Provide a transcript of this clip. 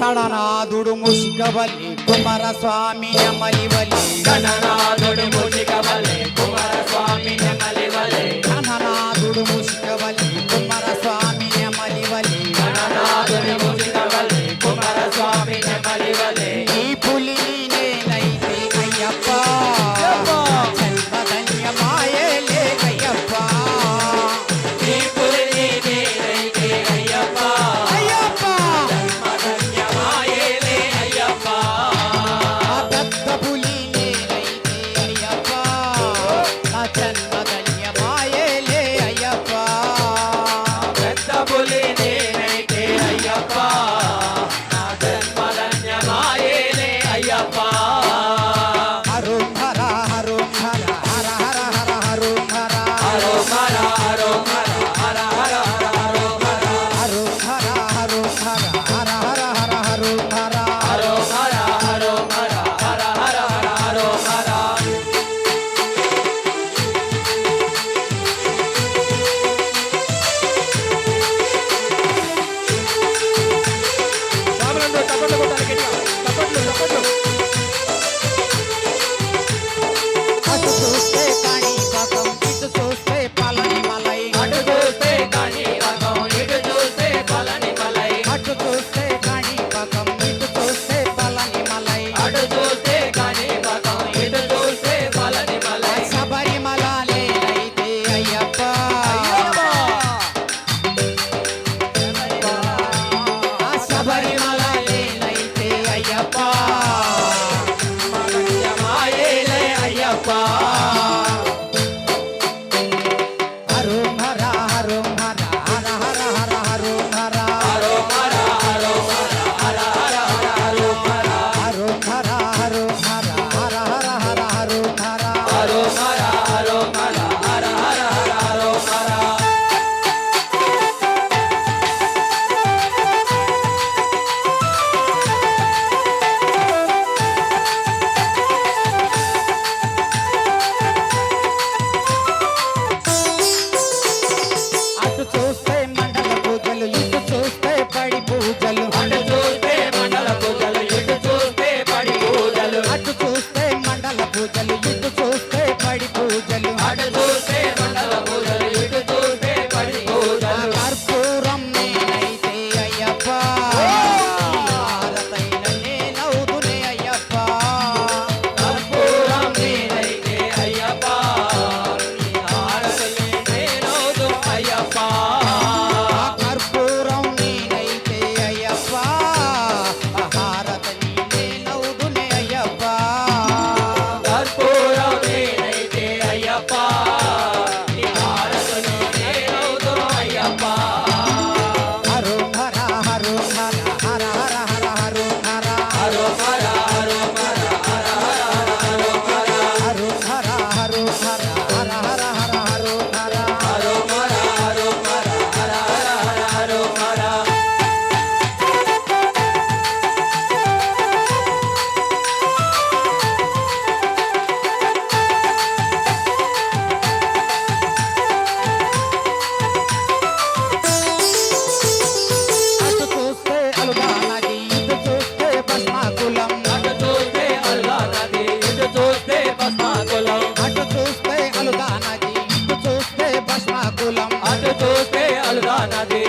గణనాథుడు ముషికవల్లి కుమారస్వామి నెమలివలి గణనాథుడు ముషికవల్లి కుమారస్వామి నెమలివలి గణనాథుడు ముషికవల్లి కుమారస్వామి నెమలివలి గణనాథుడు ముషికవల్లి కుమారస్వామి నెమలివలి ఈ పులిని నేనైతే అయ్యప్ప జన్మధన్యమాయేలే అయ్యప్ప ఈ పులిని నేనైతే అయ్యప్ప అయ్యప్ప జన్మధన్యమాయేలే అయ్యప్ప ఆ పెద్ద పులి నేనైతే అయ్యప్ప నా జన్మధన్యమాయేలే అయ్యప్ప పెద్ద పులి నేనైతే అయ్యప్ప నా జన్మధన్యమాయేలే అయ్యప్ప హరుం హర హరుం హర హర హర హర హరుం హర హరో హర హరో హర హర హర హర హరో హర హరుం హర హరుం హర హర హర హర హరుం హర హరో హర హరో హర హర హర హర హరో హర సామరంలో తప్పట్లు కొట్టాలి గట్టిగా తప్పట్లు అటు చూస్తే కాణిపాకం ఇటు చూస్తే పళనిమలై అటు చూస్తే కాణి రకం ఇటు చూస్తే పళని మలై అటు చూస్తే కాణిపాకం ఇటు చూస్తే పళనిమలై అటు చూస్తే కాణి రకం ఇటు చూస్తే పళని మలై శబరిమల లేనైతే అయ్యప్ప ఆ శబరిమల లేనైతే అయ్యప్ప మాయేలే అయ్యప్ప హరుం హర హరుం హర హర హర హర హరుం హర హరో హర హరో హర హర హర హర హరో హర హరుం హర హరుం హర హర హర హర హరుం హర హరో హర హరో హర హర హర హర హరో హర అటు చూస్తే మండల పూజలు ఇటు చూస్తే పడి పూజలు అటు చూస్తే మండల పూజలు ఇటు చూస్తే పడి పూజలు అటు చూస్తే మండల పూజలు ఇటు చూస్తే పడి పూజలు అటు చూస్తే మండల పూజలు ఇటు చూస్తే పడి ఆ పూజలు కర్పూరం నేనైతే అయ్యప్ప భారతైన నేనవుదునే అయ్యప్ప కర్పూరం నేనైతే అయ్యప్ప నీ హారతులే నేనవుదు అయ్యప్ప ఆ కర్పూరం నేనైతే అయ్యప్ప భారతని నేనవుదునే అయ్యప్ప కర్పూరం నేనైతే అయ్యప్ప నీ హారతులే నేనవుదు అయ్యప్ప హరుం హర హరుం హర హర హర హర హరుం హర హరో హర హరో హర హర హర హర హరో హర హరుం హర హరుం హర హర హర హర హరుం హర హరో హర హరో హర హర హర హర హరో హర అటు చూస్తే అలుగా నది ఇటు చూస్తే భస్మాకులం అటు చూస్తే అల్లా నది ఇటు చూస్తే భస్మాకులం అటు చూస్తే అలుగా నది ఇటు చూస్తే భస్మాకులం అటు చూస్తే అల్లా నది